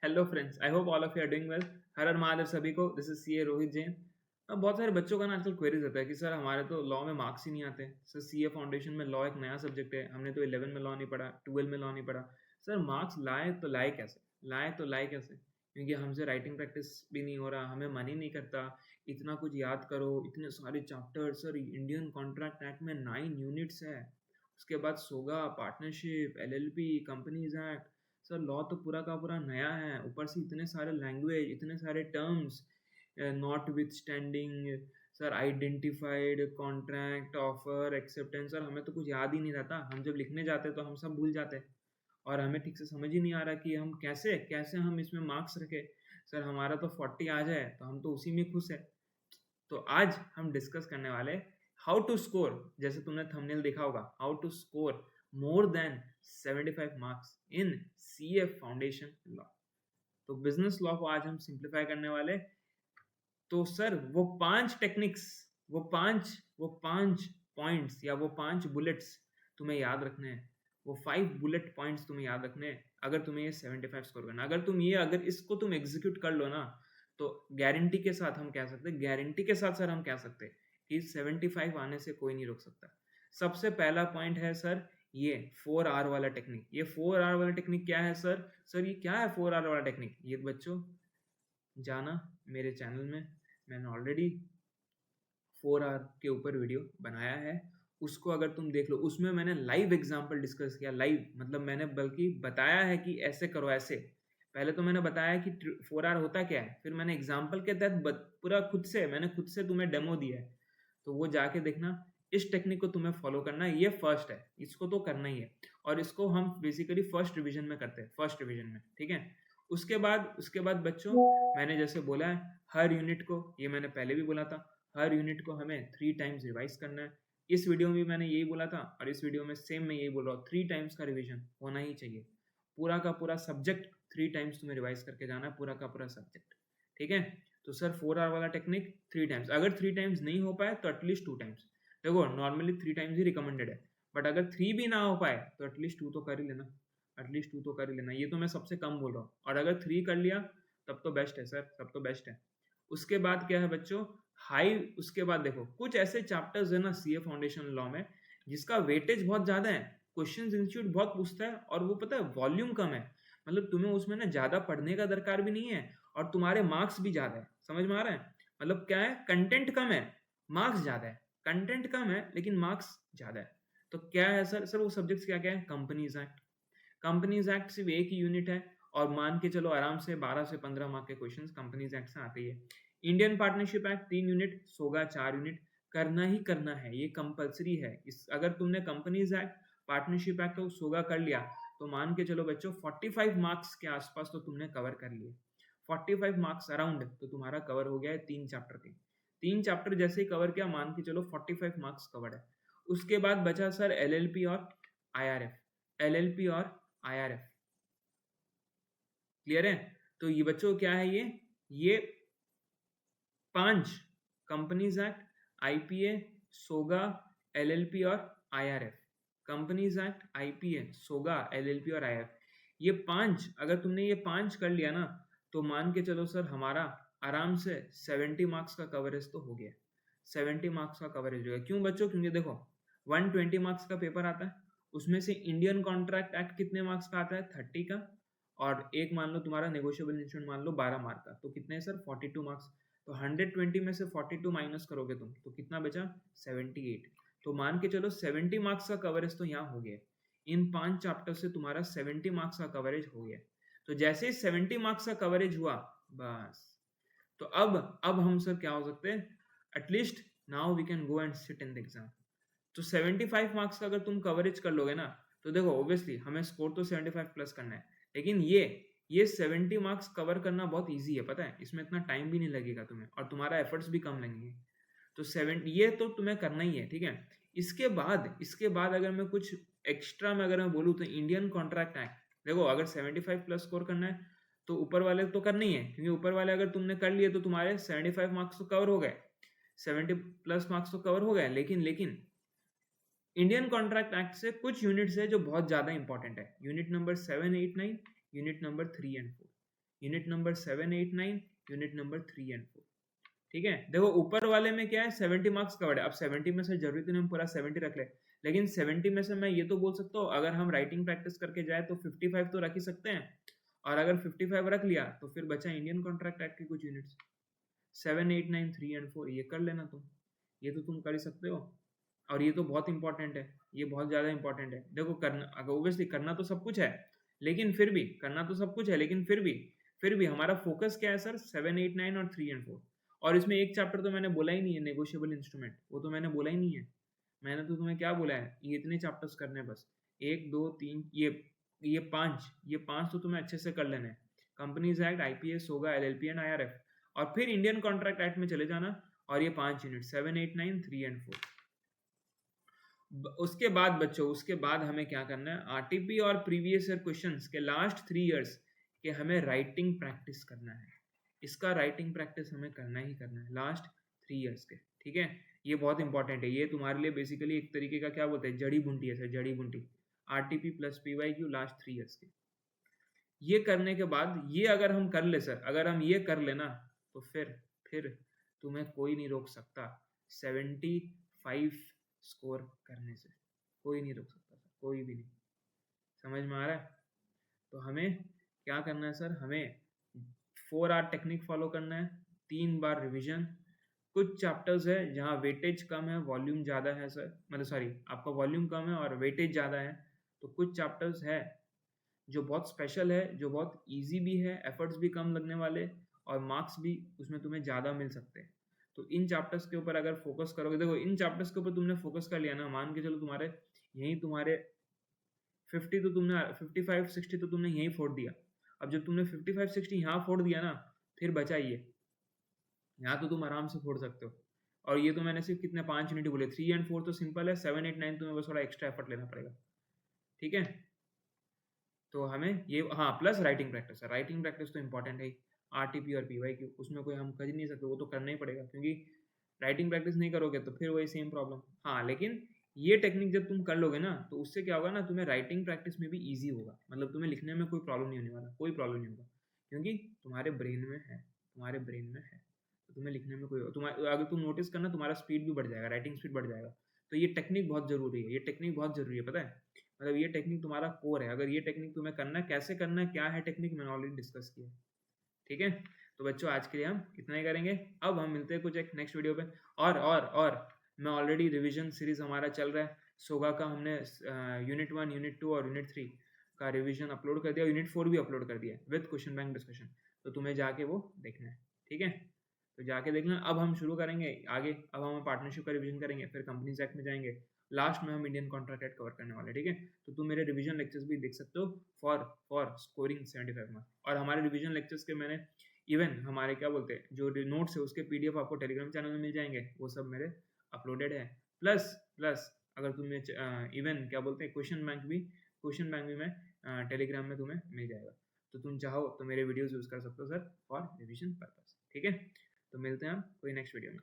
Hello friends, I hope all of you are doing well. हर हर महादेव सभी को। This is CA Rohit Jain. अब बहुत सारे बच्चों का ना आजकल क्वेरीज आता है कि सर हमारे तो लॉ में मार्क्स ही नहीं आते। सर सीए फाउंडेशन में लॉ एक नया सब्जेक्ट है, हमने तो 11 में लॉ नहीं पढ़ा, 12 में लॉ नहीं पढ़ा। सर मार्क्स लाए कैसे? लाए कैसे? क्योंकि हमसे राइटिंग प्रैक्टिस भी नहीं हो रहा, हमें मन ही नहीं करता। इतना कुछ याद करो, इतने सारे chapter. Sir Indian contract act में 9 यूनिट्स है, उसके बाद SOGA, partnership, LLP, companies act. Sir law तो पूरा का पूरा नया है, ऊपर से इतने सारे लैंग्वेज, इतने सारे terms, not with standing, sir identified, contract, offer, acceptance. Sir हमें तो कुछ याद ही नहीं रहता, हम जब लिखने जाते हैं तो हम सब भूल जाते हैं और हमें ठीक से समझ ही नहीं आ रहा कि हम कैसे कैसे हम इसमें मार्क्स रखें। सर हमारा तो 40 आ जाए तो हम तो उसी में खुश है। तो आज हम डिस्कस करने वाले हाउ टू स्कोर, जैसे तुमने थंबनेल देखा होगा, how to score more than 75 marks in CA foundation law. तो बिजनेस लॉ को आज हम सिंप्लीफाई करने वाले। तो सर वो 5 टेक्निक्स, वो पांच पॉइंट्स या वो 5 बुलेट्स तुम्हें याद रखने हैं। वो 5 बुलेट पॉइंट्स तुम्हें याद रखने हैं अगर तुम्हें ये 75 स्कोर करना। अगर इसको तुम एग्जीक्यूट कर लो ना, तो गारंटी के साथ हम कह सकते हैं, गारंटी के साथ सर हम कह सकते हैं कि 75 आने से कोई नहीं रोक सकता। सबसे पहला पॉइंट है सर ये 4R वाला टेक्निक। ये 4R वाला टेक्निक क्या है सर? सर ये क्या है 4R वाला टेक्निक? ये बच्चों जाना, मेरे चैनल में मैंने ऑलरेडी 4R के ऊपर वीडियो बनाया है, उसको अगर तुम देख लो, उसमें मैंने लाइव एग्जांपल डिस्कस किया। लाइव मतलब मैंने बल्कि बताया है कि ऐसे करो ऐसे। पहले तो मैंने बताया कि 4R होता क्या है, फिर मैंने एग्जांपल के तहत पूरा खुद से तुम्हें डेमो दिया है। तो वो जाके देखना। इस टेक्निक को तुम्हें फॉलो करना है, ये फर्स्ट है, इसको तो करना ही है। और इसको हम बेसिकली फर्स्ट रिवीजन में करते हैं, फर्स्ट रिवीजन में, ठीक है। उसके बाद बच्चों, मैंने जैसे बोला है, हर यूनिट को, ये मैंने पहले भी बोला था, हर यूनिट को हमें 3 टाइम्स रिवाइज करना है। इस वीडियो में मैंने यही बोला था और इस वीडियो में सेम मैं यही बोल रहा हूँ, 3 टाइम्स का रिवीजन होना ही चाहिए। पूरा का पूरा सब्जेक्ट 3 टाइम्स तुम्हें रिवाइज करके जाना है, पूरा का पूरा सब्जेक्ट, ठीक है। तो सर 4R वाला टेक्निक 3 टाइम्स, अगर 3 टाइम्स नहीं हो पाए तो एटलीस्ट 2 टाइम्स। देखो नॉर्मली 3 टाइम्स ही रिकमेंडेड है, बट अगर 3 भी ना हो पाए तो एटलीस्ट 2 तो कर ही लेना, एटलीस्ट 2 तो कर ही लेना। ये तो मैं सबसे कम बोल रहा हूँ, और अगर 3 कर लिया तब तो बेस्ट है सर, तब तो बेस्ट है। उसके बाद क्या है बच्चों, उसके बाद देखो कुछ ऐसे चैप्टर्स है ना सीए फाउंडेशन लॉ में जिसका वेटेज बहुत ज्यादा है, क्वेश्चंस इंस्टीट्यूट बहुत पूछता है, और वो पता है वॉल्यूम कम है। मतलब तुम्हें उसमें ना ज्यादा पढ़ने का दरकार भी नहीं है और तुम्हारे मार्क्स भी ज्यादा है। समझ में आ रहा है? मतलब क्या है, कंटेंट कम है, मार्क्स ज्यादा है। कंटेंट कम है लेकिन मार्क्स ज्यादा है। तो क्या है सर? सर वो सब्जेक्ट्स क्या क्या है? Companies act. कंपनीज एक्ट सिर्फ एक ही यूनिट है, और मान के चलो आराम से 12 से 15 मार्क के क्वेश्चंस कंपनीज एक्ट से आते ही है। Indian partnership act 3 unit, SOGA 4 unit. करना ही करना है, ये कंपलसरी है। इस अगर तुमने कंपनीज एक्ट, पार्टनरशिप एक्ट और सोगा कर लिया तो मान के चलो बच्चों 45 मार्क्स के आसपास तो तुमने कवर कर लिए। 45 मार्क्स अराउंड तो तुम्हारा कवर हो गया है 3 चैप्टर के। 3 चैप्टर जैसे ही कवर किया, मान के चलो 45 मार्क्स कवर्ड है। उसके बाद बचा सर एलएलपी और आईआरएफ, एलएलपी और आईआरएफ। क्लियर है? तो ये बच्चों क्या है, ये 5, companies act, IPA, SOGA, LLP और IRF. Companies act, IPA, SOGA, LLP और आईआरएफ, ये 5 अगर तुमने ये 5 कर लिया ना, तो मान के चलो सर हमारा आराम से 70 मार्क्स का कवरेज तो हो गया। 70 मार्क्स का कवरेज हो गया। क्यों बच्चों? क्योंकि देखो 120 मार्क्स का पेपर आता है, उसमें से इंडियन कॉन्ट्रैक्ट एक्ट कितने मार्क्स का आता है? 30 का। और एक मान लो तुम्हारा नेगोशिएबल इंस्ट्रूमेंट मान लो 12 मार्क का, तो कितने सर? 42 मार्क्स। तो 120 में से 42 माइनस करोगे तुम तो कितना बचा? 78। तो मान के चलो 70 मार्क्स का कवरेज तो यहाँ हो गया। इन 5 चैप्टर से तुम्हारा 70 मार्क्स का कवरेज हो गया। तो जैसे ही 70 मार्क्स का कवरेज हुआ, बस, तो अब हम सर क्या हो सकते हैं? At least now we can go and sit in the exam. तो 75 मार्क्स का अगर तुम कवरेज कर लोगे ना, तो देखो ऑब्वियसली हमें स्कोर तो 75 प्लस करना है, लेकिन ये 70 मार्क्स कवर करना बहुत इजी है, पता है। इसमें इतना टाइम भी नहीं लगेगा तुम्हें और तुम्हारा एफर्ट्स भी कम लगेंगे। तो 7 ये तो तुम्हें करना ही है, ठीक है। इसके बाद अगर मैं कुछ एक्स्ट्रा में अगर मैं बोलूँ तो इंडियन कॉन्ट्रैक्ट एक्ट, देखो अगर 75 प्लस स्कोर करना है तो ऊपर वाले तो करना ही है, क्योंकि ऊपर वाले अगर तुमने कर लिए तो तुम्हारे 75 मार्क्स तो कवर हो गए, 70 प्लस मार्क्स तो कवर हो गए। लेकिन इंडियन कॉन्ट्रैक्ट एक्ट से कुछ यूनिट्स है जो बहुत ज्यादा इंपॉर्टेंट है। Unit number 7, 8, 9, unit number 3 and 4। Unit number 7, 8, 9, unit number 3 and 4। ठीक है, देखो ऊपर वाले में क्या है 70 मार्क्स कवर्ड है। अब 70 में से जरूरी तो नहीं हम पूरा 70 रख ले, लेकिन 70 में से मैं ये तो बोल सकता हूँ अगर हम राइटिंग प्रैक्टिस करके जाए तो 55 तो रख ही सकते हैं। और अगर 55 रख लिया तो फिर बचा इंडियन कॉन्ट्रैक्ट एक्ट के कुछ यूनिट्स 7, 8, 9, 3 एंड 4, ये कर लेना तुम, ये तो तुम कर ही सकते हो। और ये तो बहुत इंपॉर्टेंट है, ये बहुत ज्यादा इंपॉर्टेंट है। देखो करना, अगर ओब्वियसली करना तो सब कुछ है, लेकिन फिर भी करना तो सब कुछ है, लेकिन फिर भी हमारा फोकस क्या है सर, 7, 8, 9 और 3 एंड 4। और इसमें एक चैप्टर तो मैंने बोला ही नहीं है, नेगोशिएबल इंस्ट्रूमेंट, वो तो मैंने बोला ही नहीं है। मैंने तो तुम्हें क्या बोला है, ये इतने चैप्टर्स करने हैं बस, 1, 2, 3, ये पांच तो तुम्हें अच्छे से कर लेने हैं। कंपनीज एक्ट, आईपीएस होगा, एलएलपी एंड आईआरएफ, और फिर इंडियन कॉन्ट्रैक्ट एक्ट में चले जाना। और ये 5 यूनिट 7, 8, 9, 3 एंड 4। उसके बाद बच्चों, उसके बाद हमें क्या करना है, आरटीपी और प्रीवियस ईयर क्वेश्चंस के लास्ट 3 इयर्स के हमें राइटिंग प्रैक्टिस करना है। इसका राइटिंग प्रैक्टिस हमें करना ही करना है लास्ट 3 इयर्स के। ठीक है, ये बहुत इंपॉर्टेंट है, ये तुम्हारे लिए बेसिकली एक तरीके का क्या बोलते हैं, जड़ी बूटी है सर, जड़ी बूटी। RTP plus PYQ last 3 years के, ये करने के बाद, ये अगर हम कर ले सर, अगर हम ये कर लेना तो फिर तुम्हें कोई नहीं रोक सकता 75 स्कोर करने से, कोई नहीं रोक सकता सर, कोई भी नहीं। समझ में आ रहा है? तो हमें क्या करना है सर, हमें 4 आवर टेक्निक फॉलो करना है, 3 बार रिवीजन। कुछ चैप्टर्स है जहाँ वेटेज कम है, वॉल्यूम ज़्यादा है सर, मतलब सॉरी, आपका वॉल्यूम कम है और वेटेज ज़्यादा है। तो कुछ चैप्टर्स है जो बहुत स्पेशल है, जो बहुत इजी भी है, एफर्ट्स भी कम लगने वाले, और मार्क्स भी उसमें तुम्हें ज़्यादा मिल सकते हैं। तो इन चैप्टर्स के ऊपर अगर फोकस करोगे, देखो इन चैप्टर्स के ऊपर तुमने फोकस कर लिया ना, मान के चलो तुम्हारे 50 तो तुमने 55, 60 तो तुमने यहीं फोड़ दिया। अब जब तुमने 55, 60 यहाँ फोड़ दिया ना, फिर बचा ये, यहाँ तो तुम आराम से फोड़ सकते हो। और ये तो मैंने सिर्फ कितने 5 यूनिट बोले, 3 एंड 4 तो सिंपल है, 7, 8, 9 तुम्हें बस थोड़ा एक्स्ट्रा एफर्ट लेना पड़ेगा। ठीक है, तो हमें ये, हाँ प्लस राइटिंग प्रैक्टिस है, राइटिंग प्रैक्टिस तो इंपॉर्टेंट है। आरटीपी और पीवाईक्यू उसमें कोई हम कर ही नहीं सकते, वो तो करना ही पड़ेगा, क्योंकि राइटिंग प्रैक्टिस नहीं करोगे तो फिर वही सेम प्रॉब्लम। हाँ लेकिन ये टेक्निक जब तुम कर लोगे ना, तो उससे क्या होगा ना, तुम्हें राइटिंग प्रैक्टिस में भी ईजी होगा, मतलब तुम्हें लिखने में कोई प्रॉब्लम नहीं होने वाला, कोई प्रॉब्लम नहीं होगा, क्योंकि तुम्हारे ब्रेन में है, तुम्हारे ब्रेन में है, तो तुम्हें लिखने में कोई, तुम्हारे अगर तुम नोटिस करना, तुम्हारा स्पीड भी बढ़ जाएगा, राइटिंग स्पीड बढ़ जाएगा। तो ये टेक्निक बहुत जरूरी है, ये टेक्निक बहुत जरूरी है, पता है, मतलब ये टेक्निक तुम्हारा कोर है। अगर ये टेक्निक तुम्हें करना है, कैसे करना है, क्या है टेक्निक, मैंने ऑलरेडी डिस्कस किया है। ठीक है, तो बच्चों आज के लिए हम इतना ही करेंगे, अब हम मिलते हैं कुछ एक नेक्स्ट वीडियो पे। और मैं ऑलरेडी रिवीजन सीरीज हमारा चल रहा है, सोगा का हमने यूनिट 1, यूनिट 2 और यूनिट 3 का रिवीजन अपलोड कर दिया, यूनिट 4 भी अपलोड कर दिया विद क्वेश्चन बैंक डिस्कशन, तो तुम्हें जाके वो देखना है। ठीक है, तो जाके देखना। अब हम शुरू करेंगे आगे, अब हम पार्टनरशिप का रिवीजन करेंगे, फिर कंपनीज एक्ट में जाएंगे, लास्ट में हम इंडियन कॉन्ट्रैक्ट एक्ट कवर करने वाले। ठीक है, तो तुम मेरे रिवीजन लेक्चर्स भी देख सकते हो फॉर स्कोरिंग 75 मार्क्स। और हमारे रिवीजन लेक्चर्स के मैंने इवन हमारे क्या बोलते हैं जो नोट्स है उसके पीडीएफ आपको टेलीग्राम चैनल में मिल जाएंगे, वो सब मेरे अपलोडेड है। प्लस अगर तुम्हें इवन क्या बोलते हैं क्वेश्चन बैंक भी मैं टेलीग्राम में तुम्हें मिल जाएगा, तो तुम चाहो तो मेरे वीडियोस यूज कर सकते हो सर फॉर रिवीजन पर्पस। ठीक है, तो मिलते हैं हम कोई नेक्स्ट वीडियो में।